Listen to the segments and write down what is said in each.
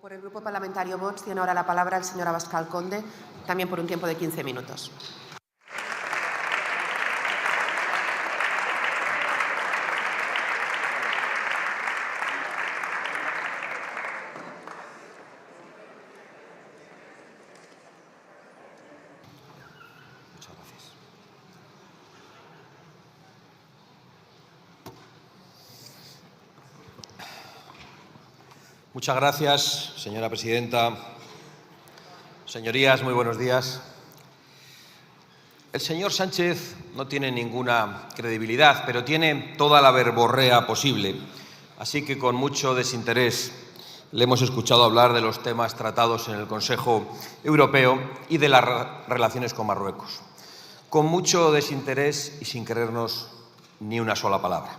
Por el Grupo Parlamentario Vox tiene ahora la palabra el señor Abascal Conde, también por un tiempo de 15 minutos. Muchas gracias, señora presidenta. Señorías, muy buenos días. El señor Sánchez no tiene ninguna credibilidad, pero tiene toda la verborrea posible. Así que con mucho desinterés le hemos escuchado hablar de los temas tratados en el Consejo Europeo y de las relaciones con Marruecos. Con mucho desinterés y sin creernos ni una sola palabra.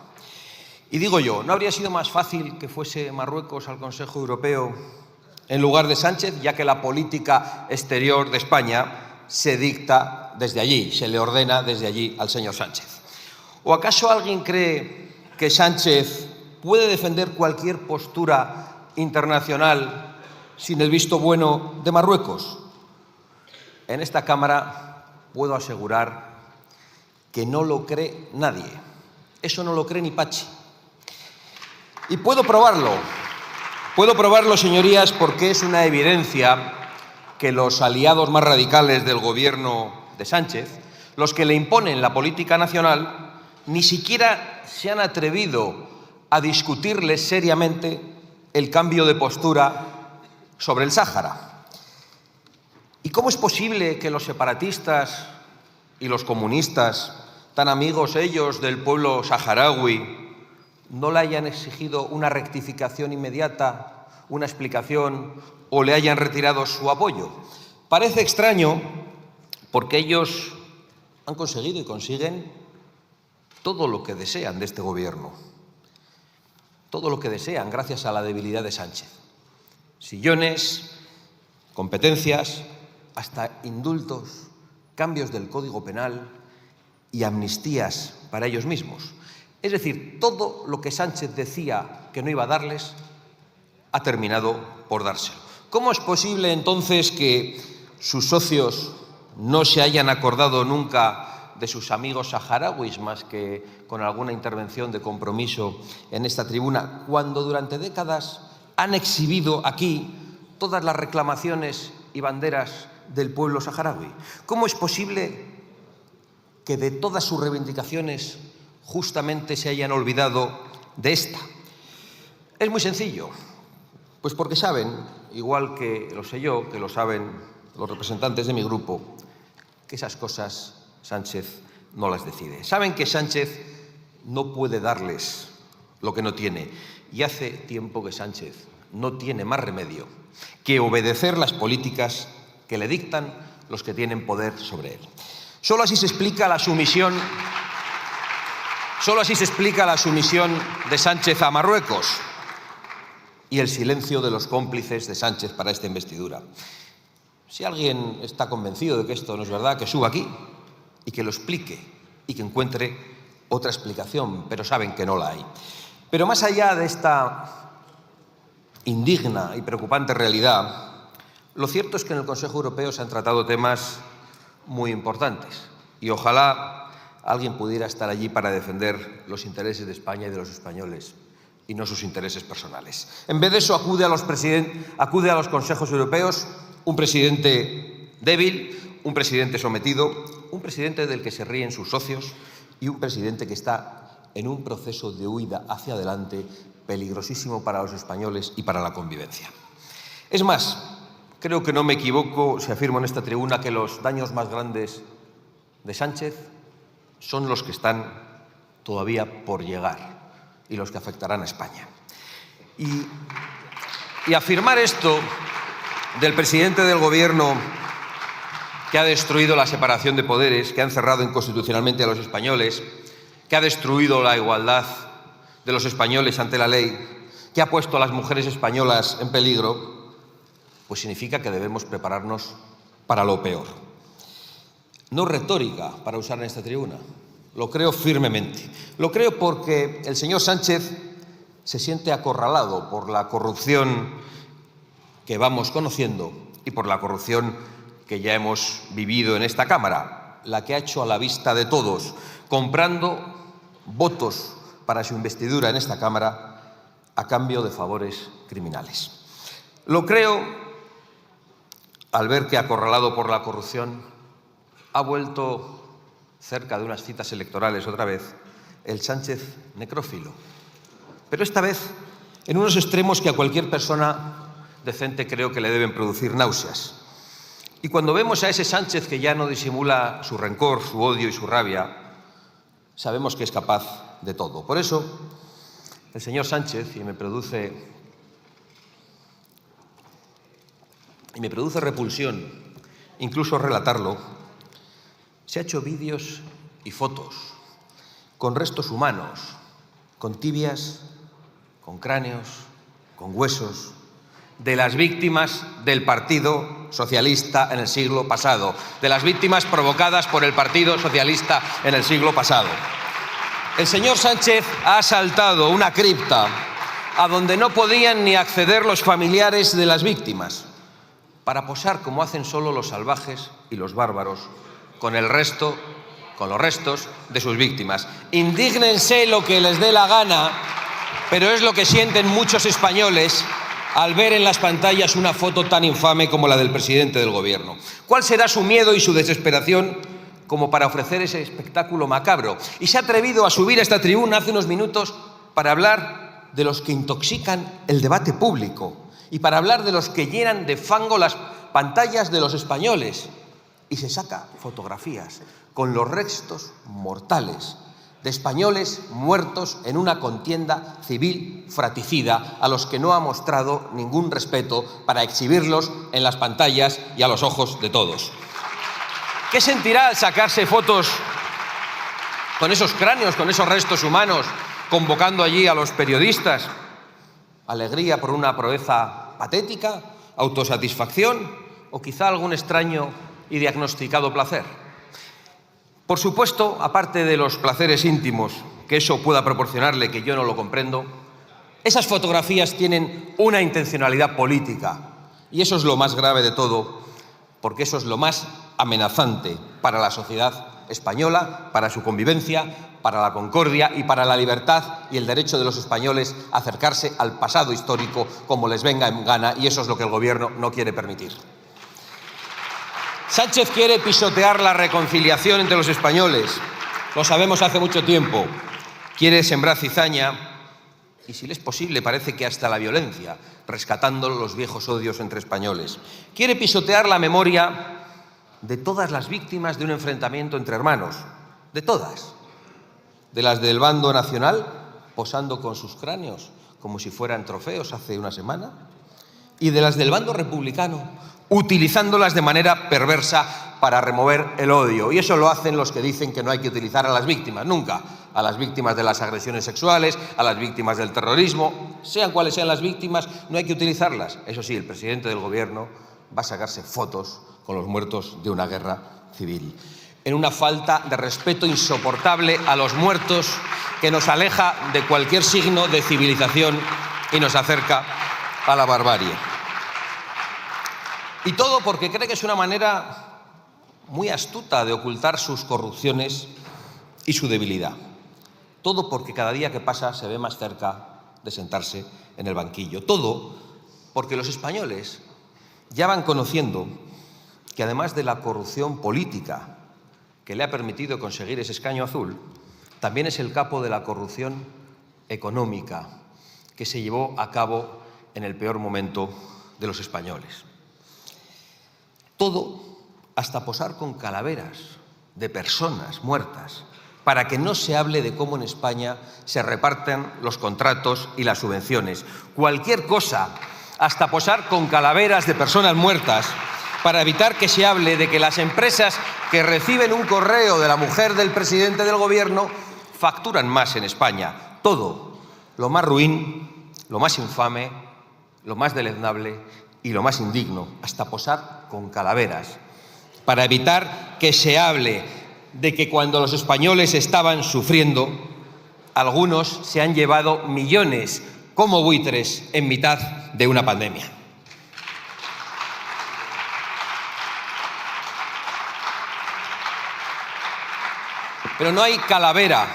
Y digo yo, ¿no habría sido más fácil que fuese Marruecos al Consejo Europeo en lugar de Sánchez, ya que la política exterior de España se dicta desde allí, se le ordena desde allí al señor Sánchez? ¿O acaso alguien cree que Sánchez puede defender cualquier postura internacional sin el visto bueno de Marruecos? En esta Cámara puedo asegurar que no lo cree nadie. Eso no lo cree ni Pachi. Y puedo probarlo, señorías, porque es una evidencia que los aliados más radicales del gobierno de Sánchez, los que le imponen la política nacional, ni siquiera se han atrevido a discutirle seriamente el cambio de postura sobre el Sáhara. ¿Y cómo es posible que los separatistas y los comunistas, tan amigos ellos del pueblo saharaui, no le hayan exigido una rectificación inmediata, una explicación o le hayan retirado su apoyo? Parece extraño porque ellos han conseguido y consiguen todo lo que desean de este gobierno. Todo lo que desean gracias a la debilidad de Sánchez. Sillones, competencias, hasta indultos, cambios del Código Penal y amnistías para ellos mismos. Es decir, todo lo que Sánchez decía que no iba a darles, ha terminado por dárselo. ¿Cómo es posible entonces que sus socios no se hayan acordado nunca de sus amigos saharauis, más que con alguna intervención de compromiso en esta tribuna, cuando durante décadas han exhibido aquí todas las reclamaciones y banderas del pueblo saharaui? ¿Cómo es posible que de todas sus reivindicaciones justamente se hayan olvidado de esta? Es muy sencillo, pues porque saben, igual que lo sé yo, que lo saben los representantes de mi grupo, que esas cosas Sánchez no las decide. Saben que Sánchez no puede darles lo que no tiene, y hace tiempo que Sánchez no tiene más remedio que obedecer las políticas que le dictan los que tienen poder sobre él. Solo así se explica la sumisión de Sánchez a Marruecos y el silencio de los cómplices de Sánchez para esta investidura. Si alguien está convencido de que esto no es verdad, que suba aquí y que lo explique y que encuentre otra explicación, pero saben que no la hay. Pero más allá de esta indigna y preocupante realidad, lo cierto es que en el Consejo Europeo se han tratado temas muy importantes y ojalá alguien pudiera estar allí para defender los intereses de España y de los españoles y no sus intereses personales. En vez de eso, acude a los consejos europeos un presidente débil, un presidente sometido, un presidente del que se ríen sus socios y un presidente que está en un proceso de huida hacia adelante peligrosísimo para los españoles y para la convivencia. Es más, creo que no me equivoco si afirmo en esta tribuna que los daños más grandes de Sánchez son los que están todavía por llegar y los que afectarán a España. Y afirmar esto del presidente del Gobierno, que ha destruido la separación de poderes, que ha encerrado inconstitucionalmente a los españoles, que ha destruido la igualdad de los españoles ante la ley, que ha puesto a las mujeres españolas en peligro, pues significa que debemos prepararnos para lo peor. No retórica para usar en esta tribuna, lo creo firmemente. Lo creo porque el señor Sánchez se siente acorralado por la corrupción que vamos conociendo y por la corrupción que ya hemos vivido en esta Cámara, la que ha hecho a la vista de todos, comprando votos para su investidura en esta Cámara a cambio de favores criminales. Lo creo al ver que, acorralado por la corrupción, ha vuelto cerca de unas citas electorales otra vez el Sánchez necrófilo, pero esta vez en unos extremos que a cualquier persona decente creo que le deben producir náuseas. Y cuando vemos a ese Sánchez que ya no disimula su rencor, su odio y su rabia, sabemos que es capaz de todo. Por eso, el señor Sánchez, y me produce repulsión incluso relatarlo, se ha hecho vídeos y fotos con restos humanos, con tibias, con cráneos, con huesos, de las víctimas del Partido Socialista en el siglo pasado, de las víctimas provocadas por el Partido Socialista en el siglo pasado. El señor Sánchez ha asaltado una cripta a donde no podían ni acceder los familiares de las víctimas, para posar como hacen solo los salvajes y los bárbaros con los restos de sus víctimas. Indígnense lo que les dé la gana, pero es lo que sienten muchos españoles al ver en las pantallas una foto tan infame como la del presidente del Gobierno. ¿Cuál será su miedo y su desesperación como para ofrecer ese espectáculo macabro? Y se ha atrevido a subir a esta tribuna hace unos minutos para hablar de los que intoxican el debate público y para hablar de los que llenan de fango las pantallas de los españoles. Y se saca fotografías con los restos mortales de españoles muertos en una contienda civil fratricida a los que no ha mostrado ningún respeto para exhibirlos en las pantallas y a los ojos de todos. ¿Qué sentirá al sacarse fotos con esos cráneos, con esos restos humanos, convocando allí a los periodistas? ¿Alegría por una proeza patética? ¿Autosatisfacción? ¿O quizá algún extraño y diagnosticado placer? Por supuesto, aparte de los placeres íntimos que eso pueda proporcionarle, que yo no lo comprendo, esas fotografías tienen una intencionalidad política. Y eso es lo más grave de todo, porque eso es lo más amenazante para la sociedad española, para su convivencia, para la concordia y para la libertad y el derecho de los españoles a acercarse al pasado histórico como les venga en gana, y eso es lo que el Gobierno no quiere permitir. Sánchez quiere pisotear la reconciliación entre los españoles. Lo sabemos hace mucho tiempo. Quiere sembrar cizaña y, si le es posible, parece que hasta la violencia, rescatando los viejos odios entre españoles. Quiere pisotear la memoria de todas las víctimas de un enfrentamiento entre hermanos, de todas. De las del bando nacional, posando con sus cráneos como si fueran trofeos hace una semana, y de las del bando republicano, utilizándolas de manera perversa para remover el odio. Y eso lo hacen los que dicen que no hay que utilizar a las víctimas, nunca. A las víctimas de las agresiones sexuales, a las víctimas del terrorismo, sean cuales sean las víctimas, no hay que utilizarlas. Eso sí, el presidente del Gobierno va a sacarse fotos con los muertos de una guerra civil, en una falta de respeto insoportable a los muertos que nos aleja de cualquier signo de civilización y nos acerca a la barbarie. Y todo porque cree que es una manera muy astuta de ocultar sus corrupciones y su debilidad. Todo porque cada día que pasa se ve más cerca de sentarse en el banquillo. Todo porque los españoles ya van conociendo que, además de la corrupción política que le ha permitido conseguir ese escaño azul, también es el capo de la corrupción económica que se llevó a cabo en el peor momento de los españoles. Todo hasta posar con calaveras de personas muertas para que no se hable de cómo en España se reparten los contratos y las subvenciones. Cualquier cosa, hasta posar con calaveras de personas muertas para evitar que se hable de que las empresas que reciben un correo de la mujer del presidente del Gobierno facturan más en España. Todo, lo más ruin, lo más infame, lo más deleznable y lo más indigno, hasta posar con calaveras, para evitar que se hable de que cuando los españoles estaban sufriendo, algunos se han llevado millones como buitres en mitad de una pandemia. Pero no hay calavera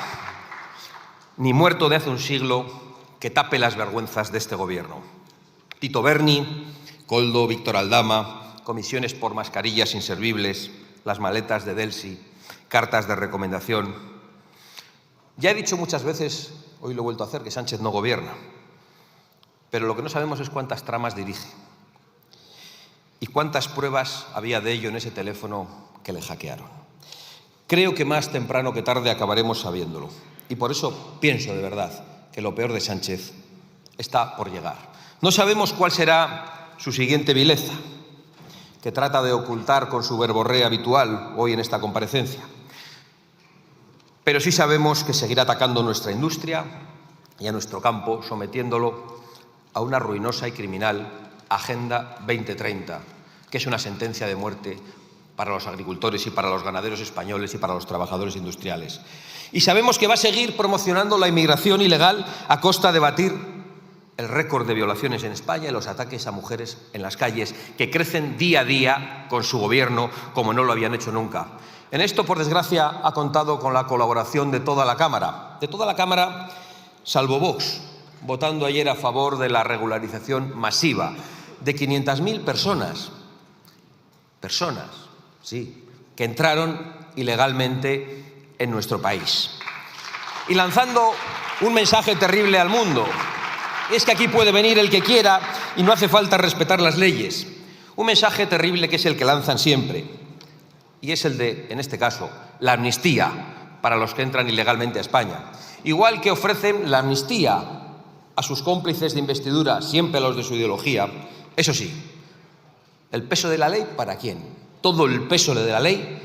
ni muerto de hace un siglo que tape las vergüenzas de este gobierno. Tito Berni, Koldo, Víctor Aldama, comisiones por mascarillas inservibles, las maletas de Delsi, cartas de recomendación. Ya he dicho muchas veces, hoy lo he vuelto a hacer, que Sánchez no gobierna, pero lo que no sabemos es cuántas tramas dirige y cuántas pruebas había de ello en ese teléfono que le hackearon. Creo que más temprano que tarde acabaremos sabiéndolo y por eso pienso de verdad que lo peor de Sánchez está por llegar. No sabemos cuál será su siguiente vileza, que trata de ocultar con su verborrea habitual hoy en esta comparecencia. Pero sí sabemos que seguirá atacando nuestra industria y a nuestro campo, sometiéndolo a una ruinosa y criminal Agenda 2030, que es una sentencia de muerte para los agricultores y para los ganaderos españoles y para los trabajadores industriales. Y sabemos que va a seguir promocionando la inmigración ilegal a costa de batir el récord de violaciones en España y los ataques a mujeres en las calles, que crecen día a día con su gobierno como no lo habían hecho nunca. En esto, por desgracia, ha contado con la colaboración de toda la Cámara, salvo Vox, votando ayer a favor de la regularización masiva de 500.000 personas, sí, que entraron ilegalmente en nuestro país. Y lanzando un mensaje terrible al mundo: es que aquí puede venir el que quiera y no hace falta respetar las leyes. Un mensaje terrible que es el que lanzan siempre, y es el de, en este caso, la amnistía para los que entran ilegalmente a España. Igual que ofrecen la amnistía a sus cómplices de investidura, siempre a los de su ideología. Eso sí, ¿el peso de la ley para quién? Todo el peso de la ley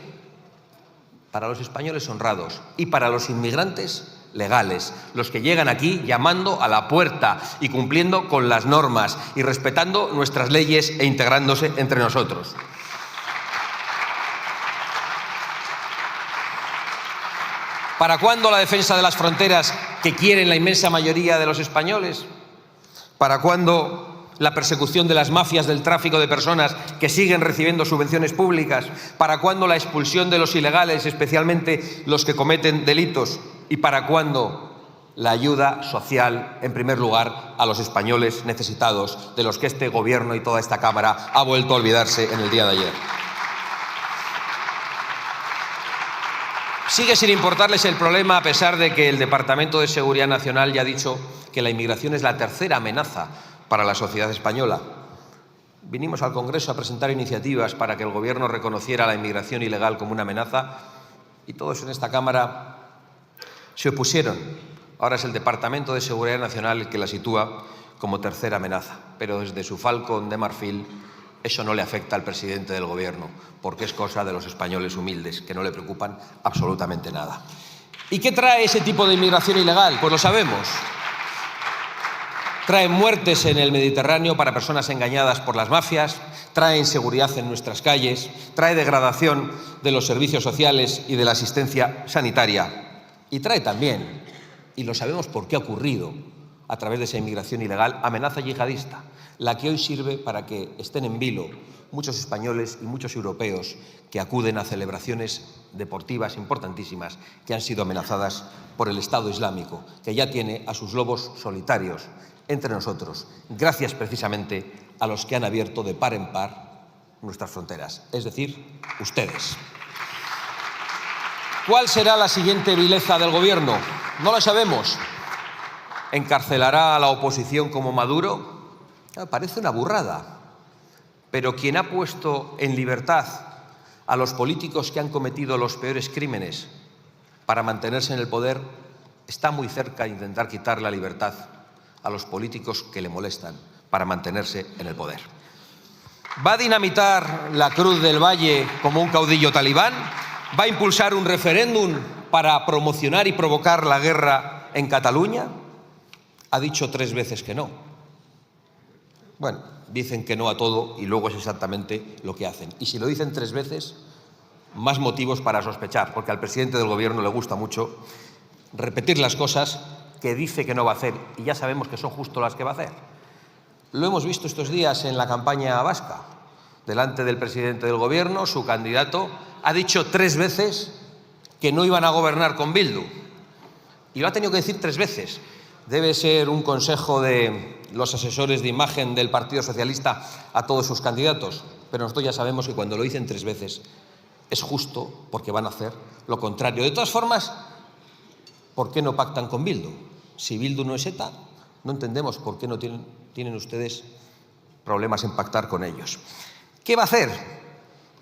para los españoles honrados y para los inmigrantes legales, los que llegan aquí llamando a la puerta y cumpliendo con las normas y respetando nuestras leyes e integrándose entre nosotros. ¿Para cuándo la defensa de las fronteras que quieren la inmensa mayoría de los españoles? ¿Para cuándo la persecución de las mafias del tráfico de personas que siguen recibiendo subvenciones públicas? ¿Para cuándo la expulsión de los ilegales, especialmente los que cometen delitos? ¿Y para cuándo la ayuda social, en primer lugar, a los españoles necesitados, de los que este Gobierno y toda esta Cámara ha vuelto a olvidarse en el día de ayer? Sigue sin importarles el problema, a pesar de que el Departamento de Seguridad Nacional ya ha dicho que la inmigración es la tercera amenaza para la sociedad española. Vinimos al Congreso a presentar iniciativas para que el Gobierno reconociera la inmigración ilegal como una amenaza y todos en esta Cámara se opusieron. Ahora es el Departamento de Seguridad Nacional el que la sitúa como tercera amenaza, pero desde su falcón de marfil eso no le afecta al presidente del Gobierno, porque es cosa de los españoles humildes, que no le preocupan absolutamente nada. ¿Y qué trae ese tipo de inmigración ilegal? Pues lo sabemos. Trae muertes en el Mediterráneo para personas engañadas por las mafias, trae inseguridad en nuestras calles, trae degradación de los servicios sociales y de la asistencia sanitaria. Y trae también, y lo sabemos por qué ha ocurrido a través de esa inmigración ilegal, amenaza yihadista, la que hoy sirve para que estén en vilo muchos españoles y muchos europeos que acuden a celebraciones deportivas importantísimas que han sido amenazadas por el Estado Islámico, que ya tiene a sus lobos solitarios entre nosotros, gracias precisamente a los que han abierto de par en par nuestras fronteras, es decir, ustedes. ¿Cuál será la siguiente vileza del Gobierno? No lo sabemos. ¿Encarcelará a la oposición como Maduro? Parece una burrada, pero quien ha puesto en libertad a los políticos que han cometido los peores crímenes para mantenerse en el poder está muy cerca de intentar quitar la libertad a los políticos que le molestan para mantenerse en el poder. ¿Va a dinamitar la Cruz del Valle como un caudillo talibán? ¿Va a impulsar un referéndum para promocionar y provocar la guerra en Cataluña? Ha dicho 3 veces que no. Bueno, dicen que no a todo y luego es exactamente lo que hacen. Y si lo dicen 3 veces, más motivos para sospechar, porque al presidente del Gobierno le gusta mucho repetir las cosas que dice que no va a hacer, y ya sabemos que son justo las que va a hacer. Lo hemos visto estos días en la campaña vasca. Delante del presidente del Gobierno, su candidato ha dicho 3 veces que no iban a gobernar con Bildu. Y lo ha tenido que decir 3 veces. Debe ser un consejo de los asesores de imagen del Partido Socialista a todos sus candidatos. Pero nosotros ya sabemos que cuando lo dicen 3 veces es justo porque van a hacer lo contrario. De todas formas, ¿por qué no pactan con Bildu? Si Bildu no es ETA, no entendemos por qué no tienen ustedes problemas en pactar con ellos. ¿Qué va a hacer?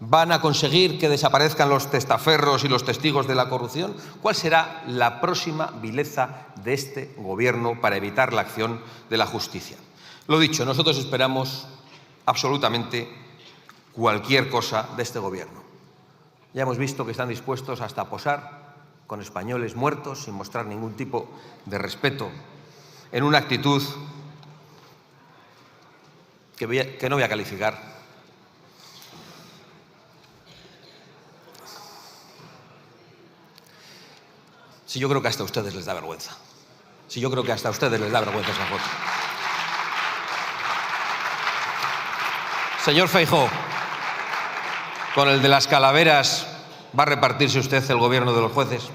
¿Van a conseguir que desaparezcan los testaferros y los testigos de la corrupción? ¿Cuál será la próxima vileza de este Gobierno para evitar la acción de la justicia? Lo dicho, nosotros esperamos absolutamente cualquier cosa de este Gobierno. Ya hemos visto que están dispuestos hasta a posar con españoles muertos sin mostrar ningún tipo de respeto, en una actitud que no voy a calificar. Si yo creo que hasta a ustedes les da vergüenza. Si yo creo que hasta a ustedes les da vergüenza esa foto. Señor Feijóo, con el de las calaveras, ¿va a repartirse usted el gobierno de los jueces?